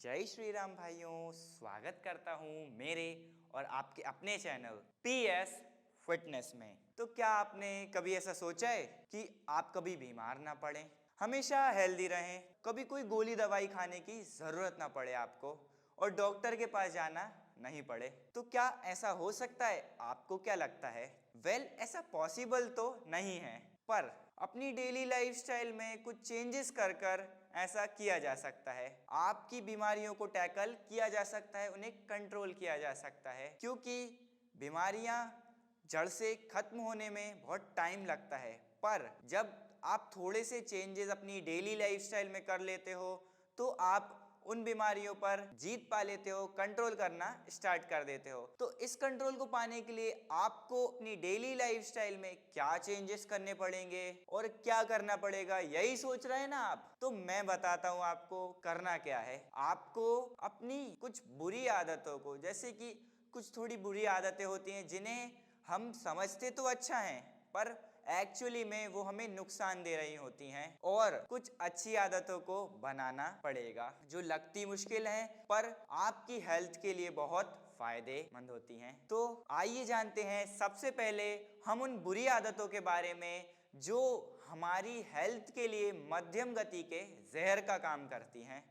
जय श्री राम भाइयों, स्वागत करता हूँ मेरे और आपके अपने चैनल PS फिटनेस में। तो क्या आपने कभी ऐसा सोचा है कि आप कभी बीमार ना पड़े, हमेशा हेल्दी रहें, कभी कोई गोली दवाई खाने की ज़रूरत ना पड़े आपको और डॉक्टर के पास जाना नहीं पड़े? तो क्या ऐसा हो सकता है? आपको क्या लगता है? ऐसा पॉसिबल तो नहीं है, पर अपनी डेली लाइफस्टाइल में कुछ चेंजेस कर कर ऐसा किया जा सकता है। आपकी बीमारियों को टैकल किया जा सकता है, उन्हें कंट्रोल किया जा सकता है, क्योंकि बीमारियां जड़ से खत्म होने में बहुत टाइम लगता है। पर जब आप थोड़े से चेंजेस अपनी डेली लाइफस्टाइल में कर लेते हो तो आप उन बीमारियों पर जीत पा लेते हो, कंट्रोल करना स्टार्ट कर देते हो। तो इस कंट्रोल को पाने के लिए आपको अपनी डेली लाइफस्टाइल में क्या चेंजेस करने पड़ेंगे और क्या करना पड़ेगा, यही सोच रहे हैं ना आप? तो मैं बताता हूँ आपको करना क्या है। आपको अपनी कुछ बुरी आदतों को, जैसे कि कुछ थोड़ी बुरी आदतें होती हैं जिन्हें हम समझते तो अच्छा है पर एक्चुअली में वो हमें नुकसान दे रही होती हैं, और कुछ अच्छी आदतों को बनाना पड़ेगा जो लगती मुश्किल है पर आपकी हेल्थ के लिए बहुत फायदेमंद होती हैं। तो आइए जानते हैं सबसे पहले हम उन बुरी आदतों के बारे में जो हमारी हेल्थ के लिए मध्यम गति के जहर का काम करती हैं,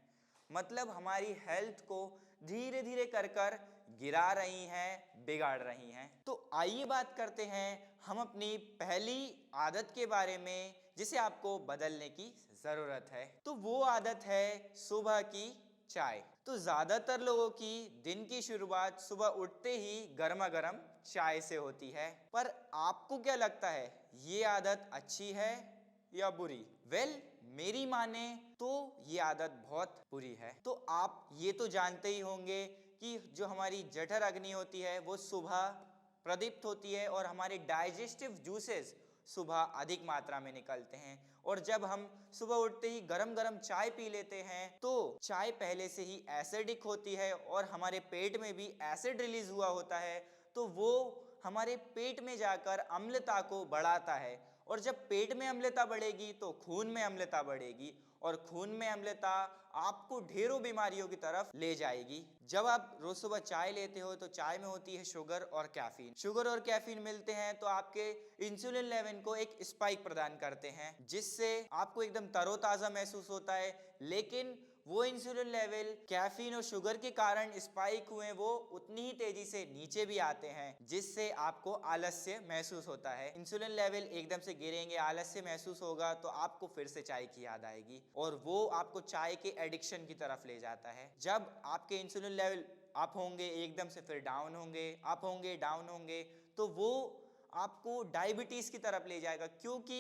मतलब हमारी हेल्थ को धीरे धीरे कर कर गिरा रही हैं, बिगाड़ रही हैं। तो आइए बात करते हैं हम अपनी पहली आदत के बारे में जिसे आपको बदलने की ज़रूरत है। तो वो आदत है सुबह की चाय। तो ज़्यादातर लोगों की दिन की शुरुआत सुबह उठते ही गर्मा गर्म चाय से होती है, पर आपको क्या लगता है, ये आदत अच्छी है या बुरी? मेरी माने तो ये आदत बहुत बुरी है। तो आप ये तो जानते ही होंगे कि जो हमारी जठर अग्नि होती है वो सुबह प्रदीप्त होती है और हमारे डाइजेस्टिव जूसेस सुबह अधिक मात्रा में निकलते हैं, और जब हम सुबह उठते ही गरम गरम चाय पी लेते हैं तो चाय पहले से ही एसिडिक होती है और हमारे पेट में भी एसिड रिलीज हुआ होता है, तो वो हमारे पेट में जाकर अम्लता को बढ़ाता है, और जब पेट में अम्लता बढ़ेगी तो खून में अम्लता बढ़ेगी, और खून में अम्लता आपको ढेरों बीमारियों की तरफ ले जाएगी। जब आप रोज सुबह चाय लेते हो तो चाय में होती है शुगर और कैफीन। शुगर और कैफीन मिलते हैं तो आपके इंसुलिन लेवल को एक स्पाइक प्रदान करते हैं, जिससे आपको एकदम तरोताजा महसूस होता है। लेकिन वो इंसुलिन लेवल कैफीन और शुगर के कारण स्पाइक हुए वो उतनी ही तेजी से नीचे भी आते हैं, जिससे आपको आलस्य महसूस होता है। इंसुलिन लेवल एकदम से गिरेंगे, आलस्य महसूस होगा तो आपको फिर से चाय की याद आएगी और वो आपको चाय के एडिक्शन की तरफ ले जाता है। जब आपके इंसुलिन लेवल अप होंगे एकदम से, फिर डाउन होंगे, अप होंगे, डाउन होंगे, तो वो आपको डायबिटीज की तरफ ले जाएगा, क्योंकि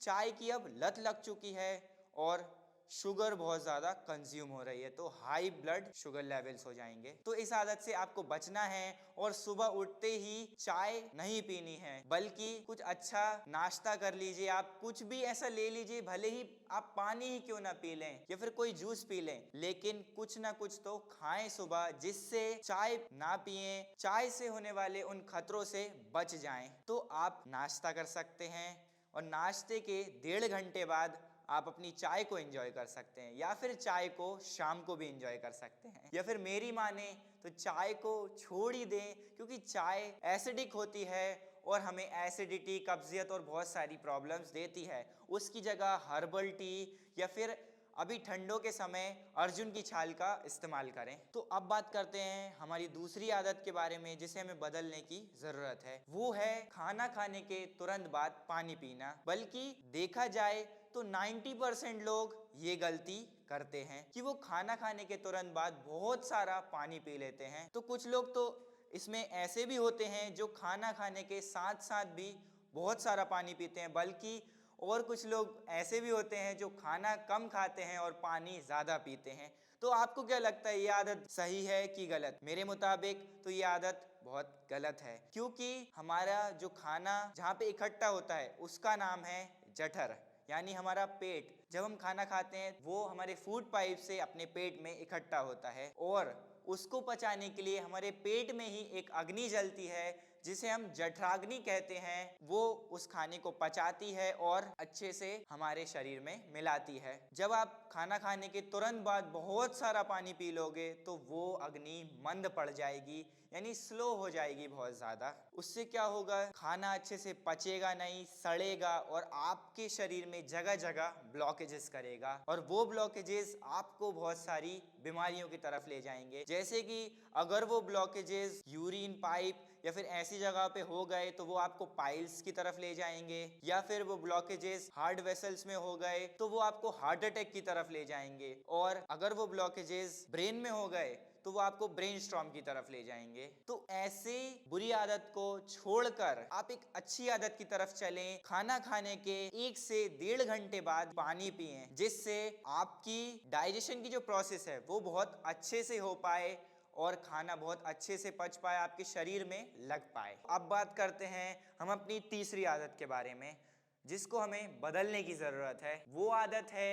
चाय की अब लत लग चुकी है और शुगर बहुत ज़्यादा कंज्यूम हो रही है, तो हाई ब्लड शुगर लेवल्स हो जाएंगे। तो इस आदत से आपको बचना है और सुबह उठते ही चाय नहीं पीनी है, बल्कि कुछ अच्छा नाश्ता कर लीजिए। आप कुछ भी ऐसा ले लीजिए, भले ही आप पानी ही क्यों ना पी लें या फिर कोई जूस पी लें, लेकिन कुछ ना कुछ तो खाएं सुबह, जिससे चाय ना पिए, चाय से होने वाले उन खतरों से बच जाएं। तो आप नाश्ता कर सकते हैं और नाश्ते के 1.5 घंटे बाद आप अपनी चाय को एंजॉय कर सकते हैं, या फिर चाय को शाम को भी एंजॉय कर सकते हैं, या फिर मेरी माने तो चाय को छोड़ ही दें, क्योंकि चाय एसिडिक होती है और हमें एसिडिटी, कब्जियत और बहुत सारी प्रॉब्लम्स देती है। उसकी जगह हर्बल टी या फिर अभी ठंडों के समय अर्जुन की छाल का इस्तेमाल करें। तो अब बात करते हैं हमारी दूसरी आदत के बारे में जिसे हमें बदलने की जरूरत है। वो है खाना खाने के तुरंत बाद पानी पीना। बल्कि देखा जाए तो 90% लोग ये गलती करते हैं कि वो खाना खाने के तुरंत बाद बहुत सारा पानी पी लेते हैं। तो कुछ लोग तो इसमें ऐसे भी होते हैं जो खाना खाने के साथ साथ भी बहुत सारा पानी पीते हैं, बल्कि और कुछ लोग ऐसे भी होते हैं जो खाना कम खाते हैं और पानी ज़्यादा पीते हैं। तो आपको क्या लगता है, ये आदत सही है कि गलत? मेरे मुताबिक तो ये आदत बहुत गलत है, क्योंकि हमारा जो खाना जहाँ पे इकट्ठा होता है उसका नाम है जठर, यानी हमारा पेट। जब हम खाना खाते हैं वो हमारे फूड पाइप से अपने पेट में इकट्ठा होता है, और उसको पचाने के लिए हमारे पेट में ही एक अग्नि जलती है जिसे हम जठराग्नि कहते हैं, वो उस खाने को पचाती है और अच्छे से हमारे शरीर में मिलाती है। जब आप खाना खाने के तुरंत बाद बहुत सारा पानी पी लोगे तो वो अग्नि मंद पड़ जाएगी, यानी स्लो हो जाएगी बहुत ज़्यादा। उससे क्या होगा, खाना अच्छे से पचेगा नहीं, सड़ेगा और आपके शरीर में जगह जगह ब्लॉकेजेस करेगा और वो ब्लॉकेजेस आपको बहुत सारी बीमारियों की तरफ ले जाएंगे। जैसे कि अगर वो ब्लॉकेजेस यूरिन पाइप या फिर ऐसी जगह पे हो गए तो वो आपको पाइल्स की तरफ ले जाएंगे, या फिर वो ब्लॉकेजेस हार्ट वेसल्स में हो गए तो वो आपको हार्ट अटैक की तरफ ले जाएंगे, और अगर वो ब्लॉकेजेस ब्रेन में हो गए तो वो आपको ब्रेन स्टॉर्म की तरफ ले जाएंगे। तो ऐसे बुरी आदत को छोड़कर आप एक अच्छी आदत की तरफ चलें। खाना खाने के 1 से 1.5 घंटे बाद पानी पिएं, जिससे आपकी डाइजेशन की जो प्रोसेस है वो बहुत अच्छे से हो पाए और खाना बहुत अच्छे से पच पाए, आपके शरीर में लग पाए। अब बात करते हैं हम अपनी तीसरी आदत के बारे में, जिसको हमें बदलने की ज़रूरत है। वो आदत है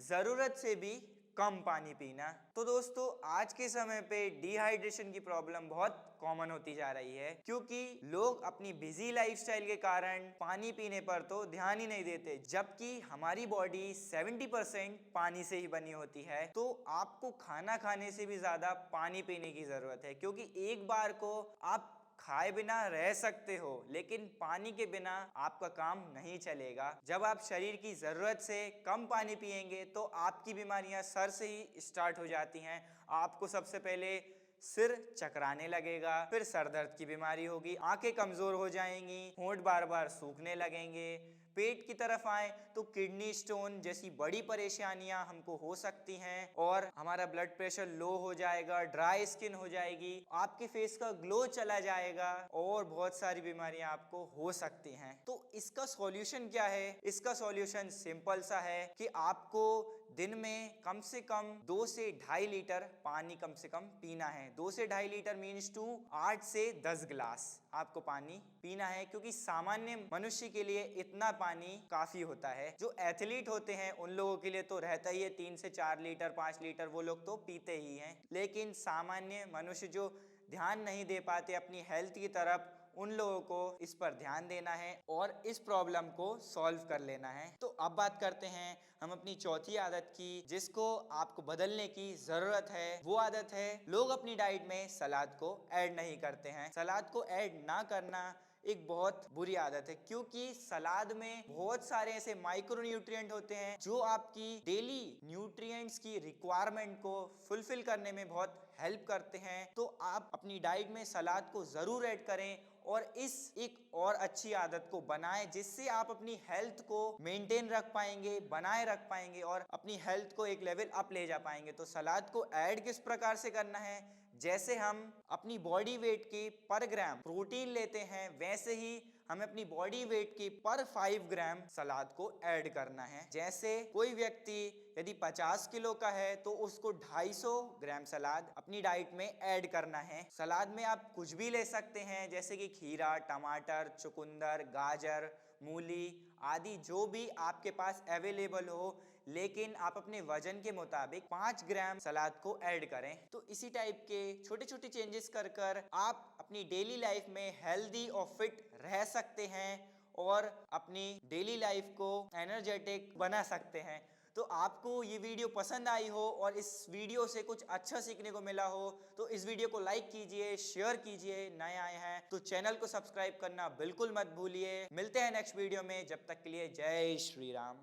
ज़रूरत से भी कम पानी पीना। तो दोस्तों, आज के समय पे डिहाइड्रेशन की प्रॉब्लम बहुत कॉमन होती जा रही है, क्योंकि लोग अपनी बिजी लाइफस्टाइल के कारण पानी पीने पर तो ध्यान ही नहीं देते, जबकि हमारी बॉडी 70% पानी से ही बनी होती है। तो आपको खाना खाने से भी ज़्यादा पानी पीने की ज़रूरत है, क्योंकि एक बार को आप खाए बिना रह सकते हो, लेकिन पानी के बिना आपका काम नहीं चलेगा। जब आप शरीर की ज़रूरत से कम पानी पिएंगे तो आपकी बीमारियां सर से ही स्टार्ट हो जाती हैं। आपको सबसे पहले सिर चकराने लगेगा, फिर सर दर्द की बीमारी होगी, आंखें कमज़ोर हो जाएंगी, होंठ बार बार सूखने लगेंगे। पेट की तरफ आए तो किडनी स्टोन जैसी बड़ी परेशानियां हमको हो सकती हैं, और हमारा ब्लड प्रेशर लो हो जाएगा, ड्राई स्किन हो जाएगी, आपके फेस का ग्लो चला जाएगा और बहुत सारी बीमारियां आपको हो सकती हैं। तो इसका सॉल्यूशन क्या है? इसका सॉल्यूशन सिंपल सा है कि आपको दिन में कम से कम 2 से 2.5 लीटर पानी कम से कम पीना है। 2 से 2.5 लीटर मीन्स टू 8 से 10 गिलास आपको पानी पीना है, क्योंकि सामान्य मनुष्य के लिए इतना पानी काफी होता है। जो एथलीट होते हैं उन लोगों के लिए तो रहता ही है 3 से 4 लीटर 5 लीटर, वो लोग तो पीते ही हैं। लेकिन सामान्य मनुष्य जो ध्यान नहीं दे पाते अपनी हेल्थ की तरफ, उन लोगों को इस पर ध्यान देना है और इस प्रॉब्लम को सॉल्व कर लेना है। तो अब बात करते हैं हम अपनी चौथी आदत की, जिसको आपको बदलने की जरूरत है। वो आदत है, लोग अपनी डाइट में सलाद को ऐड नहीं करते हैं। सलाद को ऐड ना करना एक बहुत बुरी आदत है, क्योंकि सलाद में बहुत सारे ऐसे माइक्रो न्यूट्रिएंट होते हैं जो आपकी डेली न्यूट्रिएंट्स की रिक्वायरमेंट को फुलफिल करने में बहुत हेल्प करते हैं। तो आप अपनी डाइट में सलाद को जरूर ऐड करें और इस एक और अच्छी आदत को बनाएं, जिससे आप अपनी हेल्थ को मेंटेन रख पाएंगे, बनाए रख पाएंगे और अपनी हेल्थ को एक लेवल अप ले जा पाएंगे। तो सलाद को ऐड किस प्रकार से करना है? जैसे हम अपनी बॉडी वेट के पर ग्राम प्रोटीन लेते हैं, वैसे ही हमें अपनी बॉडी वेट के पर 5 ग्राम सलाद को ऐड करना है। जैसे कोई व्यक्ति यदि 50 किलो का है तो उसको 250 ग्राम सलाद अपनी डाइट में ऐड करना है। सलाद में आप कुछ भी ले सकते हैं, जैसे कि खीरा, टमाटर, चुकंदर, गाजर, मूली आदि जो भी आपके पास अवेलेबल हो, लेकिन आप अपने वजन के मुताबिक 5 ग्राम सलाद को ऐड करें। तो इसी टाइप के छोटे छोटे चेंजेस कर कर आप अपनी डेली लाइफ में हेल्दी और फिट रह सकते हैं और अपनी डेली लाइफ को एनर्जेटिक बना सकते हैं। तो आपको ये वीडियो पसंद आई हो और इस वीडियो से कुछ अच्छा सीखने को मिला हो तो इस वीडियो को लाइक कीजिए, शेयर कीजिए। नए आए हैं तो चैनल को सब्सक्राइब करना बिल्कुल मत भूलिए। मिलते हैं नेक्स्ट वीडियो में, जब तक के लिए जय श्री राम।